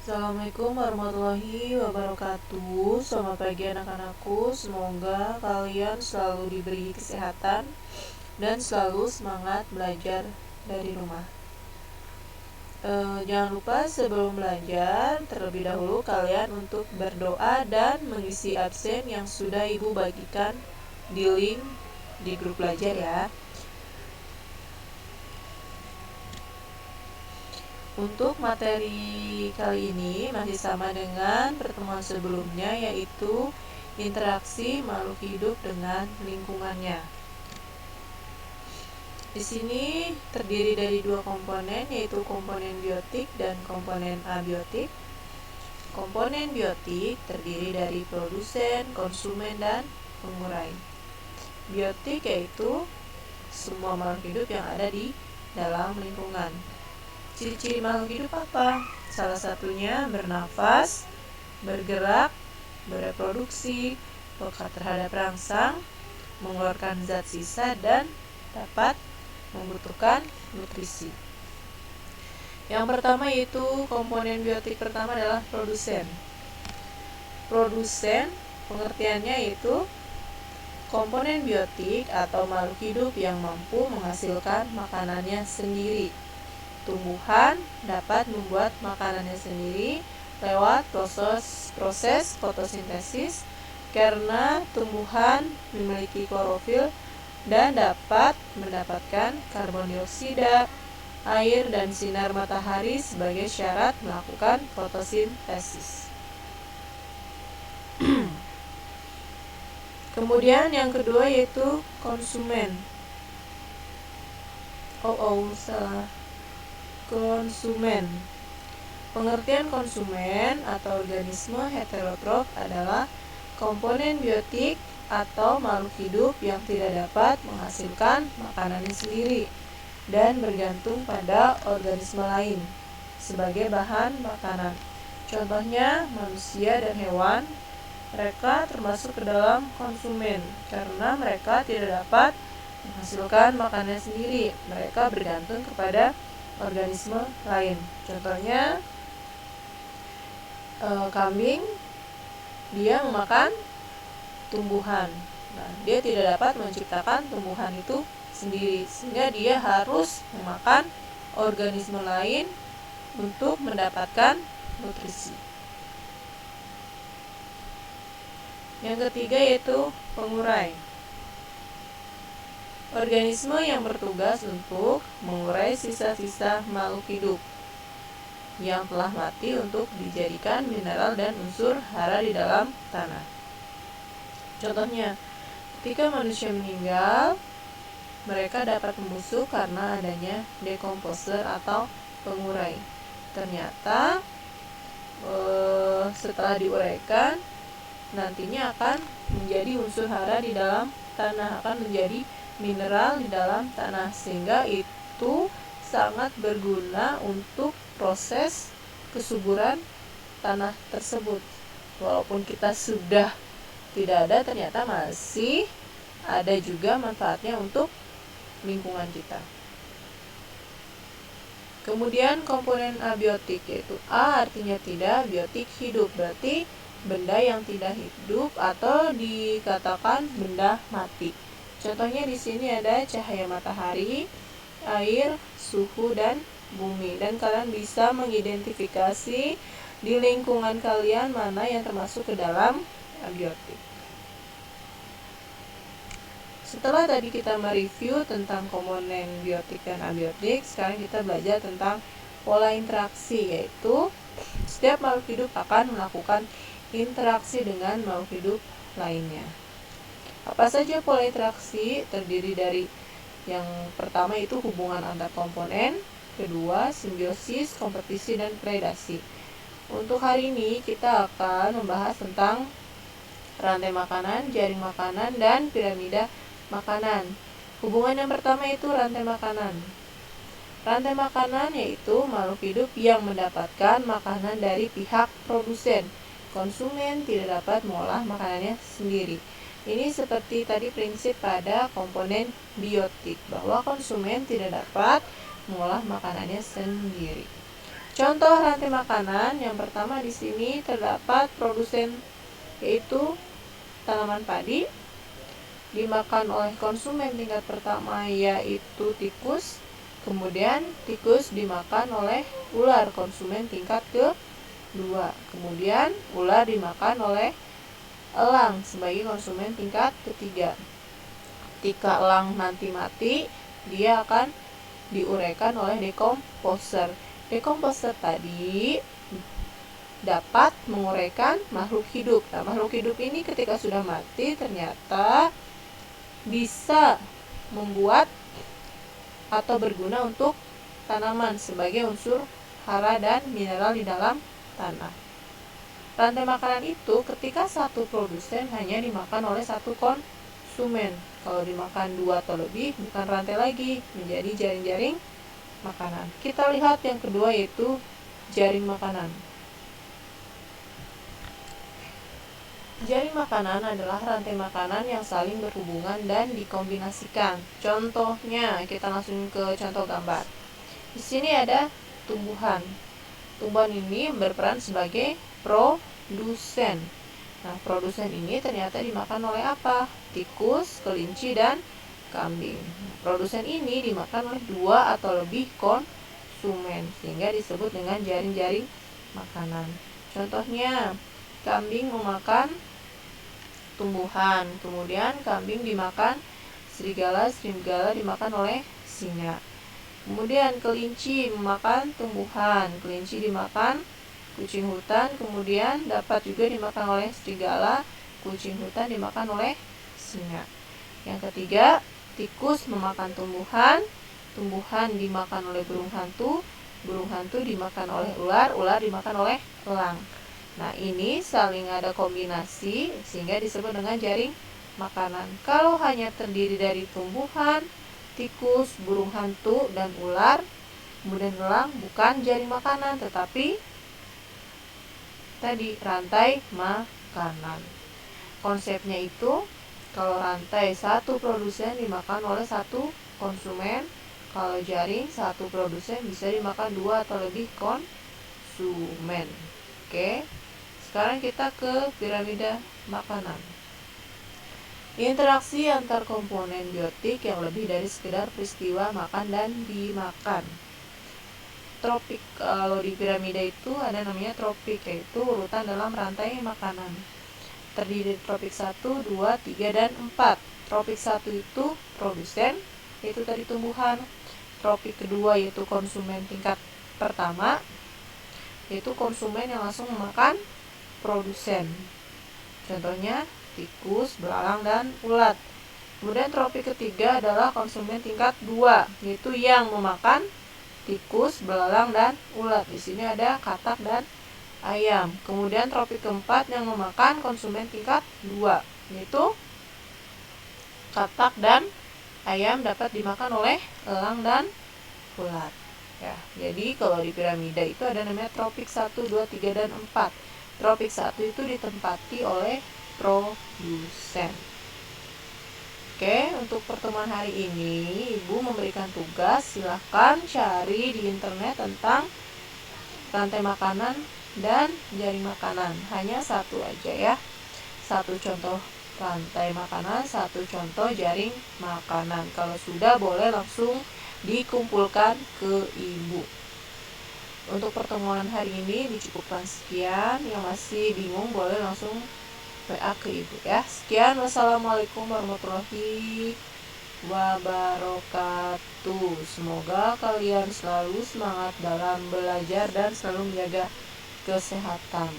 Assalamualaikum warahmatullahi wabarakatuh. Selamat pagi anak-anakku. Semoga kalian selalu diberi kesehatan dan selalu semangat belajar dari rumah. Jangan lupa sebelum belajar terlebih dahulu kalian untuk berdoa dan mengisi absen yang sudah ibu bagikan di link di grup belajar ya. Untuk materi kali ini masih sama dengan pertemuan sebelumnya, yaitu interaksi makhluk hidup dengan lingkungannya. Di sini terdiri dari dua komponen, yaitu komponen biotik dan komponen abiotik. Komponen biotik terdiri dari produsen, konsumen, dan pengurai. Biotik yaitu semua makhluk hidup yang ada di dalam lingkungan. Ciri-ciri makhluk hidup apa? Salah satunya bernafas, bergerak, bereproduksi, peka terhadap rangsang, mengeluarkan zat sisa, dan dapat membutuhkan nutrisi. Yang pertama yaitu komponen biotik pertama adalah produsen. Produsen pengertiannya yaitu komponen biotik atau makhluk hidup yang mampu menghasilkan makanannya sendiri. Tumbuhan dapat membuat makanannya sendiri lewat proses fotosintesis karena tumbuhan memiliki klorofil dan dapat mendapatkan karbon dioksida, air, dan sinar matahari sebagai syarat melakukan fotosintesis. Kemudian yang kedua yaitu konsumen. Konsumen. Pengertian konsumen atau organisme heterotrof adalah komponen biotik atau makhluk hidup yang tidak dapat menghasilkan makanannya sendiri dan bergantung pada organisme lain sebagai bahan makanan. Contohnya manusia dan hewan, mereka termasuk ke dalam konsumen karena mereka tidak dapat menghasilkan makanannya sendiri. Mereka bergantung kepada organisme lain. Contohnya kambing, dia memakan tumbuhan. Nah, dia tidak dapat menciptakan tumbuhan itu sendiri, sehingga dia harus memakan organisme lain untuk mendapatkan nutrisi. Yang ketiga yaitu pengurai. Organisme yang bertugas untuk mengurai sisa-sisa makhluk hidup yang telah mati untuk dijadikan mineral dan unsur hara di dalam tanah. Contohnya, ketika manusia meninggal, mereka dapat membusuk karena adanya dekomposer atau pengurai. Ternyata setelah diuraikan, nantinya akan menjadi unsur hara di dalam tanah, akan menjadi mineral di dalam tanah, sehingga itu sangat berguna untuk proses kesuburan tanah tersebut. Walaupun kita sudah tidak ada, ternyata masih ada juga manfaatnya untuk lingkungan kita. Kemudian komponen abiotik, yaitu A artinya tidak, biotik hidup, berarti benda yang tidak hidup atau dikatakan benda mati. Contohnya di sini ada cahaya matahari, air, suhu, dan bumi. Dan kalian bisa mengidentifikasi di lingkungan kalian mana yang termasuk ke dalam abiotik. Setelah tadi kita mereview tentang komponen biotik dan abiotik, sekarang kita belajar tentang pola interaksi, yaitu setiap makhluk hidup akan melakukan interaksi dengan makhluk hidup lainnya. Apa saja pola interaksi? Terdiri dari yang pertama itu hubungan antar komponen, kedua simbiosis, kompetisi, dan predasi. Untuk hari ini kita akan membahas tentang rantai makanan, jaring makanan, dan piramida makanan. Hubungan yang pertama itu rantai makanan. Rantai makanan yaitu makhluk hidup yang mendapatkan makanan dari pihak produsen. Konsumen tidak dapat mengolah makanannya sendiri. Ini seperti tadi prinsip pada komponen biotik, bahwa konsumen tidak dapat mengolah makanannya sendiri. Contoh rantai makanan yang pertama di sini terdapat produsen, yaitu tanaman padi, dimakan oleh konsumen tingkat pertama yaitu tikus. Kemudian tikus dimakan oleh ular, konsumen tingkat kedua. Kemudian ular dimakan oleh elang sebagai konsumen tingkat ketiga. Ketika elang nanti mati, dia akan diuraikan oleh dekomposer. Dekomposer tadi dapat menguraikan makhluk hidup. Nah, makhluk hidup ini ketika sudah mati ternyata bisa membuat atau berguna untuk tanaman sebagai unsur hara dan mineral di dalam tanah. Rantai makanan itu ketika satu produsen hanya dimakan oleh satu konsumen. Kalau dimakan 2 atau lebih, bukan rantai lagi, menjadi jaring-jaring makanan. Kita lihat yang kedua, yaitu jaring makanan. Jaring makanan adalah rantai makanan yang saling berhubungan dan dikombinasikan. Contohnya, kita langsung ke contoh gambar. Di sini ada tumbuhan. Tumbuhan ini berperan sebagai produsen. Nah, produsen ini ternyata dimakan oleh apa? Tikus, kelinci, dan kambing. Produsen ini dimakan oleh 2 atau lebih konsumen, sehingga disebut dengan jaring-jaring makanan. Contohnya, kambing memakan tumbuhan, kemudian kambing dimakan serigala, serigala dimakan oleh singa. Kemudian kelinci memakan tumbuhan, kelinci dimakan kucing hutan, kemudian dapat juga dimakan oleh serigala, kucing hutan dimakan oleh singa. Yang ketiga, tikus memakan tumbuhan, tumbuhan dimakan oleh burung hantu dimakan oleh ular, ular dimakan oleh elang. Nah, ini saling ada kombinasi sehingga disebut dengan jaring makanan. Kalau hanya terdiri dari tumbuhan, tikus, burung hantu, dan ular, kemudian elang, bukan jaring makanan, tetapi tadi rantai makanan. Konsepnya itu, kalau rantai satu produsen dimakan oleh satu konsumen, kalau jaring satu produsen bisa dimakan 2 atau lebih konsumen. Oke, sekarang kita ke piramida makanan. Interaksi antar komponen biotik yang lebih dari sekedar peristiwa makan dan dimakan. Tropik, kalau di piramida itu ada namanya tropik, yaitu urutan dalam rantai makanan. Terdiri dari tropik 1, 2, 3, dan 4. Tropik 1 itu produsen, yaitu tadi tumbuhan. Tropik kedua yaitu konsumen tingkat pertama, yaitu konsumen yang langsung memakan produsen. Contohnya tikus, belalang, dan ulat. Kemudian tropik ketiga adalah konsumen tingkat 2, yaitu yang memakan tikus, belalang, dan ulat. Di sini ada katak dan ayam. Kemudian tropik keempat yang memakan konsumen tingkat 2, yaitu katak dan ayam dapat dimakan oleh elang dan ulat. Ya, jadi kalau di piramida itu ada namanya tropik 1, 2, 3, dan 4. Tropik 1 itu ditempati oleh produsen. Oke, untuk pertemuan hari ini Ibu memberikan tugas, silahkan cari di internet tentang rantai makanan dan jaring makanan. Hanya satu aja ya. Satu contoh rantai makanan, satu contoh jaring makanan. Kalau sudah, boleh langsung dikumpulkan ke Ibu. Untuk pertemuan hari ini dicukupkan sekian. Yang masih bingung boleh langsung WA ke Ibu ya. Sekian, wassalamualaikum warahmatullahi wabarakatuh. Semoga kalian selalu semangat dalam belajar dan selalu menjaga kesehatan.